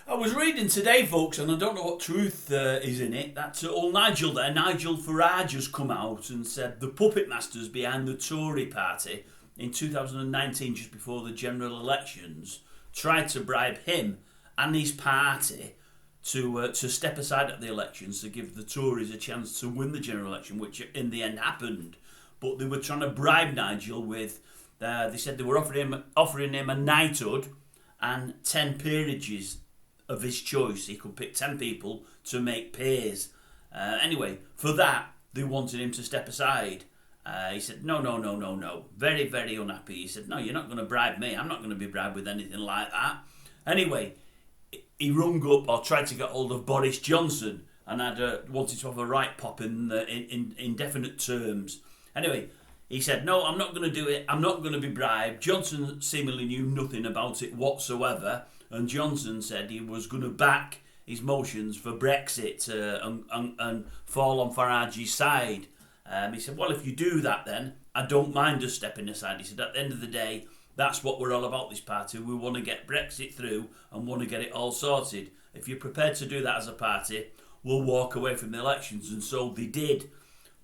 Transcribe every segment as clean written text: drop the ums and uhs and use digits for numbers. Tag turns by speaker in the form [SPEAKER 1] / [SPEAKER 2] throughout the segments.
[SPEAKER 1] I was reading today, folks, and I don't know what truth is in it, that old Nigel there, Nigel Farage, has come out and said the puppet masters behind the Tory party in 2019, just before the general elections, tried to bribe him and his party to step aside at the elections to give the Tories a chance to win the general election, which in the end happened. But they were trying to bribe Nigel with, they said they were offering him a knighthood and 10 peerages of his choice. He could pick 10 people to make peers. Anyway, for that, they wanted him to step aside. He said, no. Very, very unhappy. He said, no, you're not going to bribe me. I'm not going to be bribed with anything like that. Anyway, he rung up or tried to get hold of Boris Johnson and wanted to have a right pop in indefinite terms. Anyway, he said, no, I'm not going to do it. I'm not going to be bribed. Johnson seemingly knew nothing about it whatsoever. And Johnson said he was going to back his motions for Brexit and fall on Farage's side. He said, well, if you do that then, I don't mind us stepping aside. He said, at the end of the day, that's what we're all about, this party. We want to get Brexit through and want to get it all sorted. If you're prepared to do that as a party, we'll walk away from the elections. And so they did.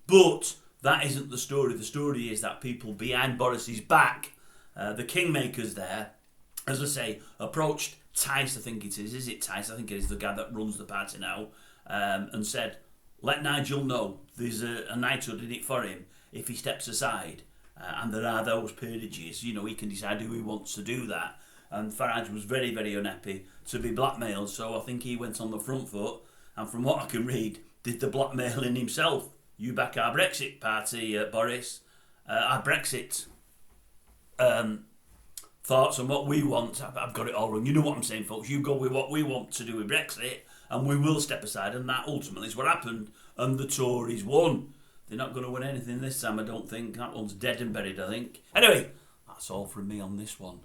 [SPEAKER 1] But that isn't the story. The story is that people behind Boris's back, the kingmakers there, as I say, approached Tice, I think it is. Is it Tice? I think it is the guy that runs the party now, and said, let Nigel know there's a knighthood in it for him if he steps aside. And there are those peerages. You know, he can decide who he wants to do that. And Farage was very, very unhappy to be blackmailed, so I think he went on the front foot, and from what I can read, did the blackmailing himself. You back our Brexit party, Boris. Our Brexit thoughts on what we want. I've got it all wrong. You know what I'm saying, folks. You go with what we want to do with Brexit, and we will step aside, and that ultimately is what happened, and the Tories won. They're not going to win anything this time, I don't think. That one's dead and buried, I think. Anyway, that's all from me on this one.